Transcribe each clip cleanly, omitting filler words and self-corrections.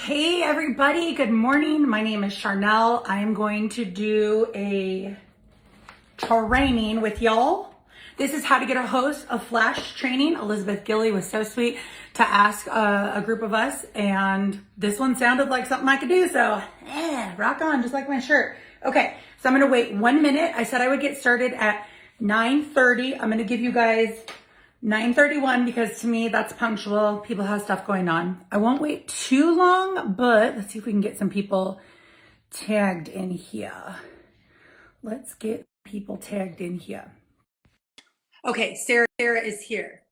Hey everybody, good morning. My name is Charnel. I am going to do a training with y'all. This is how to get a host of flash training. Elizabeth Gilly was so sweet to ask a group of us, and this one sounded like something I could do, so rock on, just like my shirt. Okay, so I'm gonna wait 1 minute. I said I would get started at 9:30. I'm gonna give you guys 9:31 because to me that's punctual. People have stuff going on. I won't wait too long, but let's see if we can get some people tagged in here. Let's get people tagged in here. Okay, Sarah is here.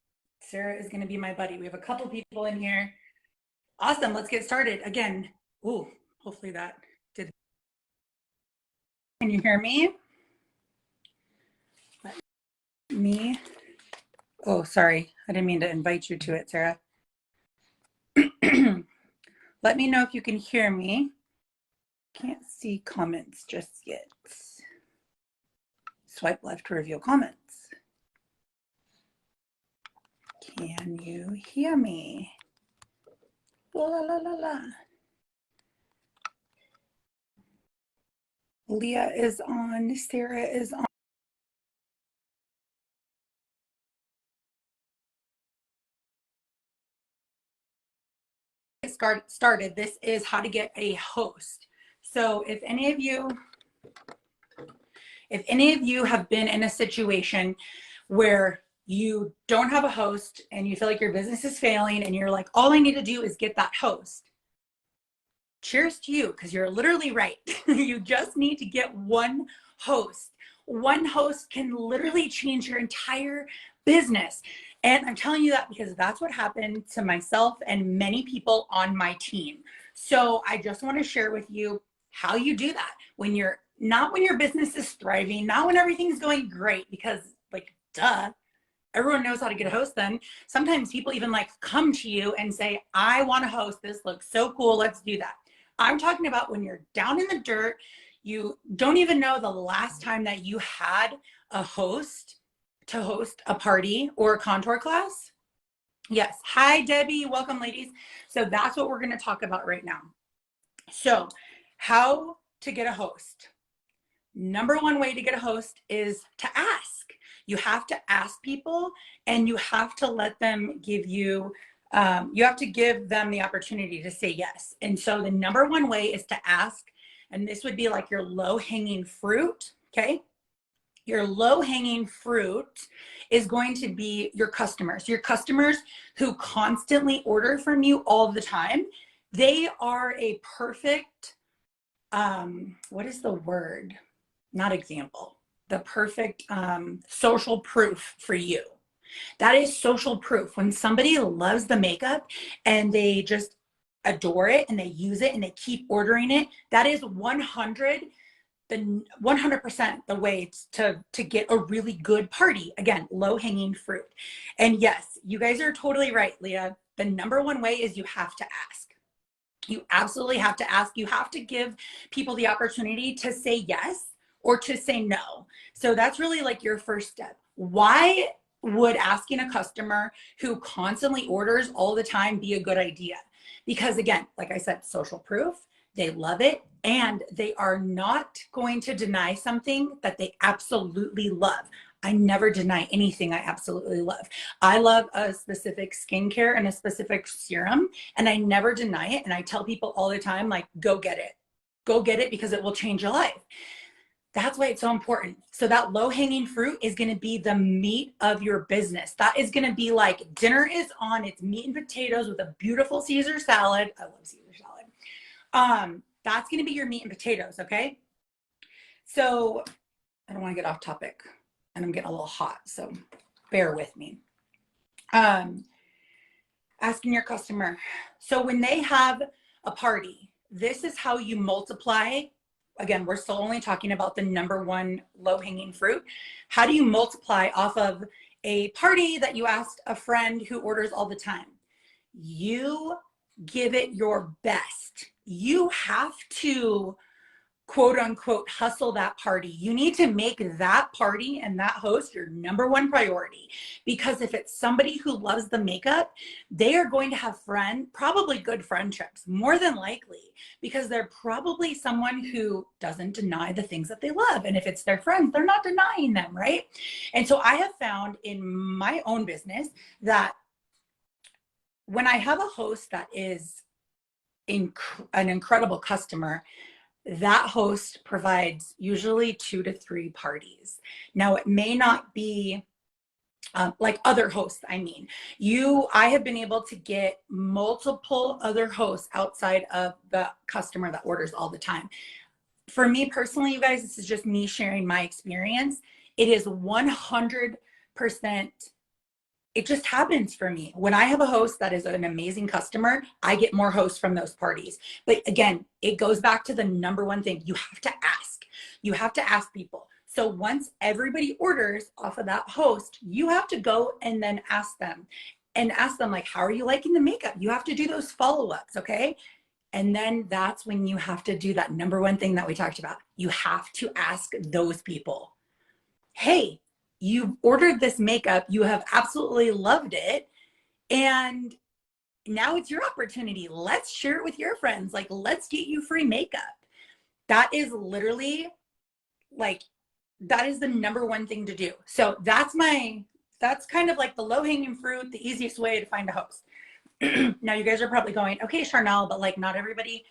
Sarah is going to be my buddy. We have a couple people in here. Awesome, let's get started. Again, ooh, hopefully that did. Can you hear me? Me? Oh, sorry. I didn't mean to invite you to it, Sarah. Let me know if you can hear me. Can't see comments just yet. Swipe left to reveal comments. Can you hear me? La la la la la. Leah is on, Sarah is on. Started. This is how to get a host. So if any of you have been in a situation where you don't have a host and you feel like your business is failing and you're like, all I need to do is get that host. Cheers to you, because you're literally right. You just need to get one host. One host can literally change your entire business. And I'm telling you that because that's what happened to myself and many people on my team. So I just want to share with you how you do that when you're not when your business is thriving, not when everything's going great, because like, duh, everyone knows how to get a host then. Sometimes people even like come to you and say, I want to host. This looks so cool. Let's do that. I'm talking about when you're down in the dirt, you don't even know the last time that you had a host to host a party or a contour class. Yes. Hi, Debbie. Welcome, ladies. So that's what we're going to talk about right now. So how to get a host. Number one way to get a host is to ask. You have to ask people and you have to let them give you, you have to give them the opportunity to say yes. And so the number one way is to ask, and this would be like your low-hanging fruit, okay? Your low-hanging fruit is going to be your customers who constantly order from you all the time. They are a perfect, what is the word? Not example, the perfect social proof for you. That is social proof. When somebody loves the makeup and they just adore it and they use it and they keep ordering it, that is 100% the way to get a really good party. Again, low hanging fruit. And yes, you guys are totally right, Leah. The number one way is you have to ask. You absolutely have to ask. You have to give people the opportunity to say yes or to say no. So that's really like your first step. Why would asking a customer who constantly orders all the time be a good idea? Because again, like I said, social proof, they love it, and they are not going to deny something that they absolutely love. I never deny anything I absolutely love. I love a specific skincare and a specific serum, and I never deny it. And I tell people all the time, like, go get it. Go get it because it will change your life. That's why it's so important. So that low-hanging fruit is going to be the meat of your business. That is going to be like dinner is on. It's meat and potatoes with a beautiful Caesar salad. I love Caesar salad. That's going to be your meat and potatoes. Okay. So I don't want to get off topic and I'm getting a little hot. So bear with me. Asking your customer. So when they have a party, this is how you multiply. Again, we're still only talking about the number one low-hanging fruit. How do you multiply off of a party that you asked a friend who orders all the time? You give it your best. You have to quote unquote hustle that party. You need to make that party and that host your number one priority, because if it's somebody who loves the makeup, they are going to have probably good friendships, more than likely, because they're probably someone who doesn't deny the things that they love. And if it's their friends, they're not denying them, right? And so I have found in my own business that when I have a host that is an incredible customer, that host provides usually 2 to 3 parties. Now, it may not be like other hosts. I mean, I have been able to get multiple other hosts outside of the customer that orders all the time. For me personally, you guys, this is just me sharing my experience. It is 100%. It just happens for me. When I have a host that is an amazing customer, I get more hosts from those parties. But again, it goes back to the number one thing. You have to ask. You have to ask people. So once everybody orders off of that host, you have to go and then ask them like, how are you liking the makeup? You have to do those follow-ups, okay? And then that's when you have to do that number one thing that we talked about. You have to ask those people, hey, you ordered this makeup, you have absolutely loved it, and now it's your opportunity. Let's share it with your friends. Like, let's get you free makeup. That is literally like, that is the number one thing to do. So that's kind of like the low-hanging fruit, the easiest way to find a host. Now you guys are probably going, okay, Charnel, but like not everybody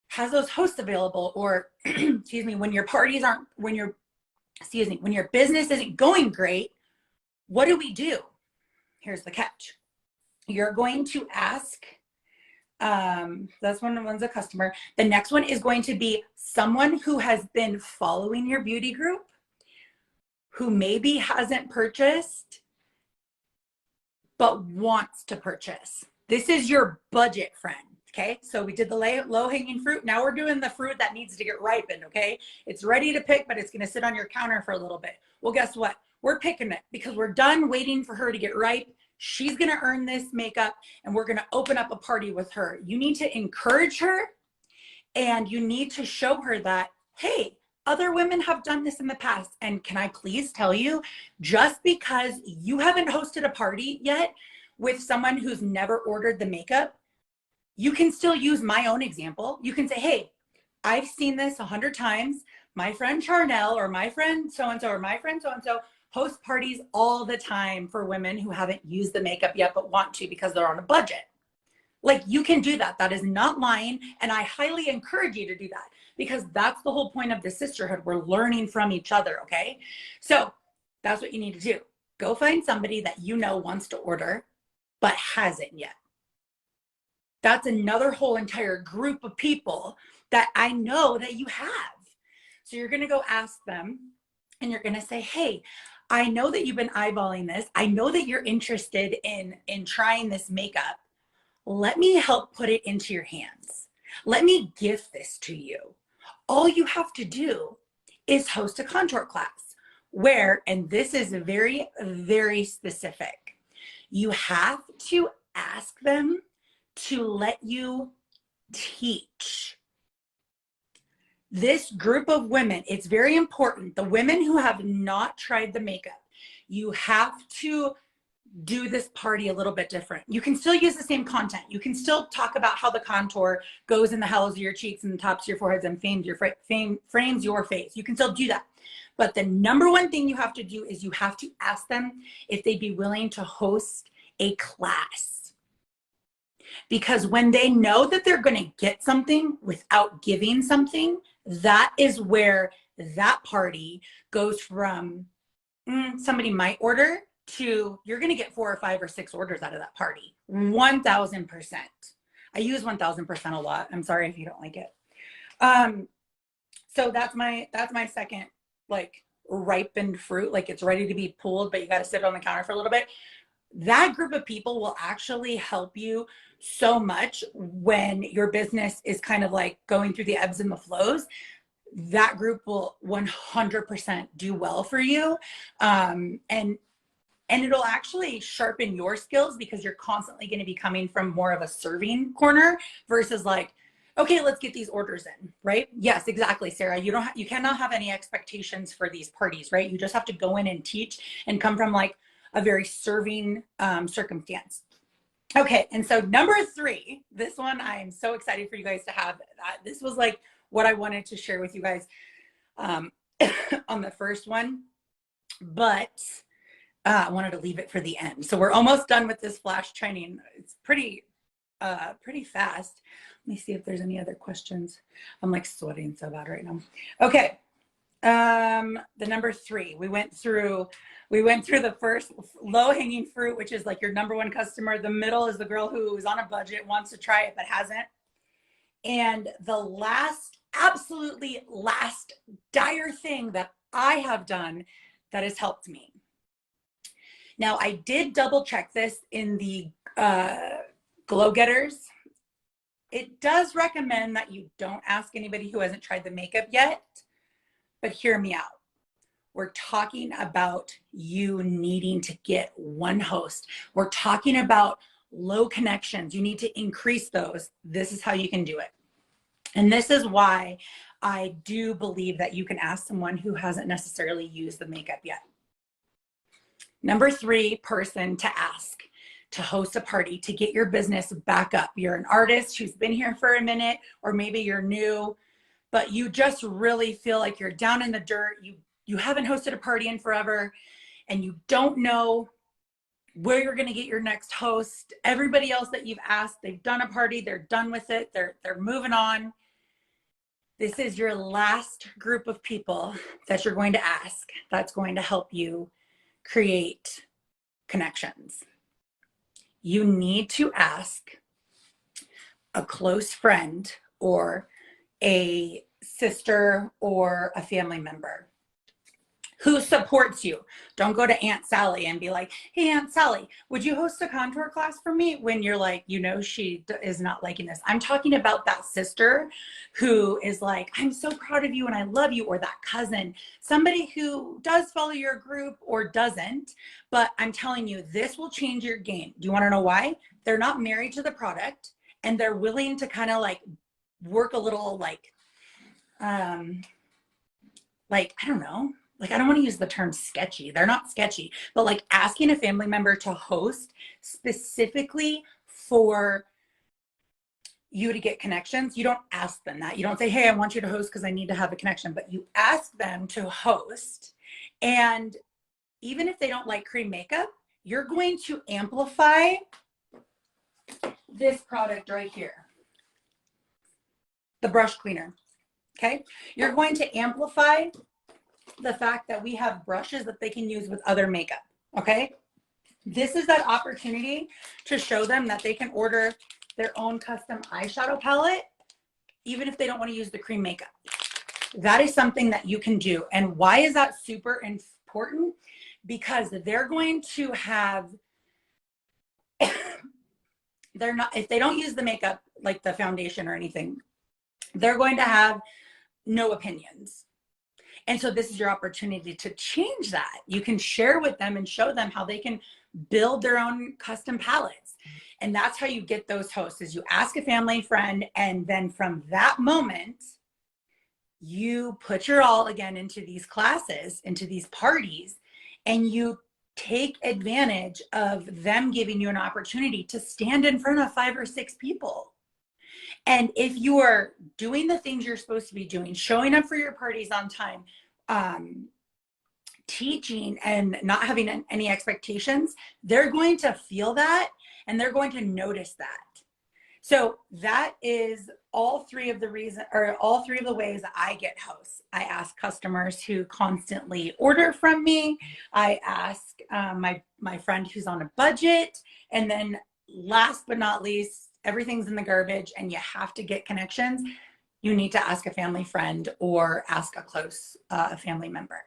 has those hosts available, or excuse me, when your business isn't going great, what do we do? Here's the catch. You're going to ask, that's one's a customer. The next one is going to be someone who has been following your beauty group, who maybe hasn't purchased, but wants to purchase. This is your budget friend. Okay, so we did the low-hanging fruit. Now we're doing the fruit that needs to get ripened, okay? It's ready to pick, but it's gonna sit on your counter for a little bit. Well, guess what? We're picking it because we're done waiting for her to get ripe. She's gonna earn this makeup, and we're gonna open up a party with her. You need to encourage her, and you need to show her that, hey, other women have done this in the past. And can I please tell you, just because you haven't hosted a party yet with someone who's never ordered the makeup, you can still use my own example. You can say, hey, I've seen this 100 times. My friend Charnel, or my friend so-and-so, or my friend so-and-so host parties all the time for women who haven't used the makeup yet, but want to because they're on a budget. Like, you can do that. That is not lying. And I highly encourage you to do that, because that's the whole point of the sisterhood. We're learning from each other, okay? So that's what you need to do. Go find somebody that you know wants to order, but hasn't yet. That's another whole entire group of people that I know that you have. So you're going to go ask them, and you're going to say, hey, I know that you've been eyeballing this. I know that you're interested in trying this makeup. Let me help put it into your hands. Let me gift this to you. All you have to do is host a contour class where, and this is very, very specific, you have to ask them to let you teach this group of women. It's very important. The women who have not tried the makeup, you have to do this party a little bit different. You can still use the same content. You can still talk about how the contour goes in the hollows of your cheeks and the tops of your foreheads and frames your face. You can still do that. But the number one thing you have to do is you have to ask them if they'd be willing to host a class. Because when they know that they're going to get something without giving something, that is where that party goes from somebody might order to you're going to get 4 or 5 or 6 orders out of that party. 1,000%. I use 1,000% a lot. I'm sorry if you don't like it. So that's my second, like, ripened fruit. Like, it's ready to be pulled, but you got to sit on the counter for a little bit. That group of people will actually help you so much when your business is kind of like going through the ebbs and the flows. That group will 100% do well for you. And it'll actually sharpen your skills, because you're constantly going to be coming from more of a serving corner versus like, okay, let's get these orders in, right? Yes, exactly, Sarah. You cannot have any expectations for these parties, right? You just have to go in and teach and come from like a very serving circumstance. Okay, and so number 3, this one I'm so excited for you guys to have. This was like what I wanted to share with you guys on the first one, but I wanted to leave it for the end. So we're almost done with this flash training. It's pretty fast. Let me see if there's any other questions. I'm like sweating so bad right now. Okay. The number 3, we went through the first low-hanging fruit, which is like your number 1 customer. The middle is the girl who is on a budget, wants to try it, but hasn't. And the last, absolutely last dire thing that I have done that has helped me. Now, I did double check this in the Glow Getters. It does recommend that you don't ask anybody who hasn't tried the makeup yet, but hear me out. We're talking about you needing to get one host. We're talking about low connections. You need to increase those. This is how you can do it. And this is why I do believe that you can ask someone who hasn't necessarily used the makeup yet. Number 3 person to ask to host a party, to get your business back up. You're an artist who's been here for a minute, or maybe you're new, but you just really feel like you're down in the dirt. You haven't hosted a party in forever, and you don't know where you're going to get your next host. Everybody else that you've asked, they've done a party, they're done with it, they're moving on. This is your last group of people that you're going to ask that's going to help you create connections. You need to ask a close friend or a sister or a family member who supports you. Don't go to Aunt Sally and be like, hey, Aunt Sally, would you host a contour class for me? When you're like, you know, she is not liking this. I'm talking about that sister who is like, I'm so proud of you and I love you, or that cousin, somebody who does follow your group or doesn't, but I'm telling you, this will change your game. Do you want to know why? They're not married to the product, and they're willing to kind of like work a little like, I don't know, like, I don't want to use the term sketchy. They're not sketchy, but like asking a family member to host specifically for you to get connections. You don't ask them that. You don't say, hey, I want you to host because I need to have a connection, but you ask them to host. And even if they don't like cream makeup, you're going to amplify this product right here, the brush cleaner. Okay. You're going to amplify the fact that we have brushes that they can use with other makeup. Okay. This is that opportunity to show them that they can order their own custom eyeshadow palette, even if they don't want to use the cream makeup. That is something that you can do. And why is that super important? Because they're going to have, if they don't use the makeup, like the foundation or anything, they're going to have no opinions. And so this is your opportunity to change that. You can share with them and show them how they can build their own custom palettes. And that's how you get those hosts, is you ask a family friend, and then from that moment, you put your all again into these classes, into these parties, and you take advantage of them giving you an opportunity to stand in front of 5 or 6 people. And if you are doing the things you're supposed to be doing, showing up for your parties on time, teaching and not having any expectations, they're going to feel that and they're going to notice that. So that is all 3 of the reasons, or all 3 of the ways that I get hosts. I ask customers who constantly order from me. I ask my friend who's on a budget. And then last but not least, everything's in the garbage and you have to get connections. You need to ask a family friend or ask a close family member.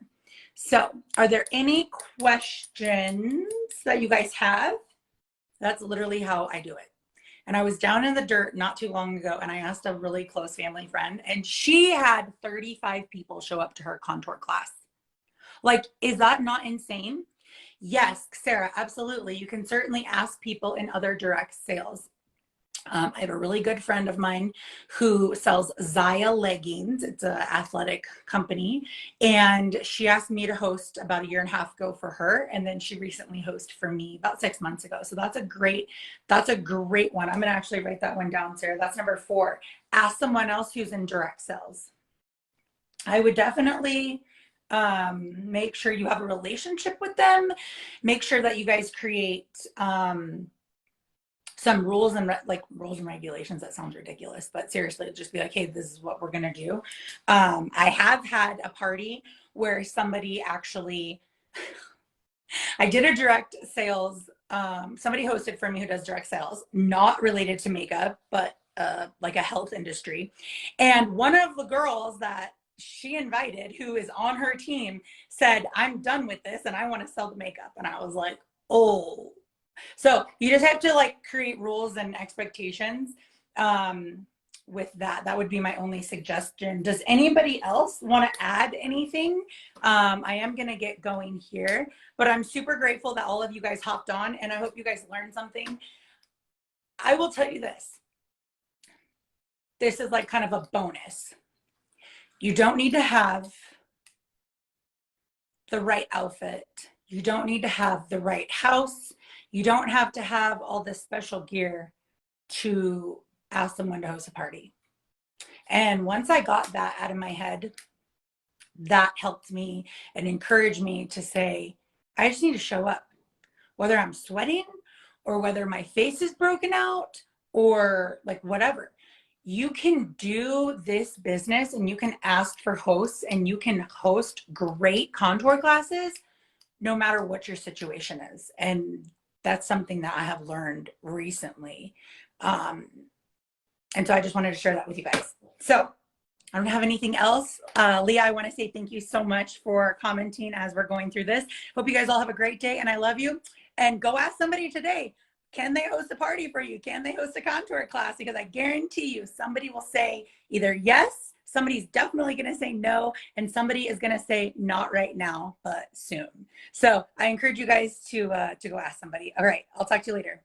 So are there any questions that you guys have? That's literally how I do it. And I was down in the dirt not too long ago, and I asked a really close family friend, and she had 35 people show up to her contour class. Like, is that not insane? Yes, Sarah, absolutely. You can certainly ask people in other direct sales. I have a really good friend of mine who sells Zaya leggings. It's an athletic company. And she asked me to host about a year and a half ago for her. And then she recently hosted for me about 6 months ago. So that's a great one. I'm going to actually write that one down, Sarah. That's number 4. Ask someone else who's in direct sales. I would definitely make sure you have a relationship with them. Make sure that you guys create some rules and rules and regulations. That sounds ridiculous, but seriously, just be like, hey, this is what we're gonna do. I have had a party where somebody actually, I did a direct sales. Somebody hosted for me who does direct sales, not related to makeup, but like a health industry. And one of the girls that she invited, who is on her team, said, I'm done with this and I want to sell the makeup. And I was like, oh. So you just have to like create rules and expectations with that. That would be my only suggestion. Does anybody else want to add anything? I am going to get going here, but I'm super grateful that all of you guys hopped on, and I hope you guys learned something. I will tell you this. This is like kind of a bonus. You don't need to have the right outfit. You don't need to have the right house. You don't have to have all this special gear to ask someone to host a party. And once I got that out of my head, that helped me and encouraged me to say, I just need to show up, whether I'm sweating or whether my face is broken out or like whatever. You can do this business and you can ask for hosts and you can host great contour classes no matter what your situation is. And that's something that I have learned recently. And so I just wanted to share that with you guys. So I don't have anything else. Leah, I want to say thank you so much for commenting as we're going through this. Hope you guys all have a great day and I love you. And go ask somebody today, can they host a party for you? Can they host a contour class? Because I guarantee you somebody will say either yes, somebody's definitely going to say no, and somebody is going to say not right now, but soon. So I encourage you guys to go ask somebody. All right, I'll talk to you later.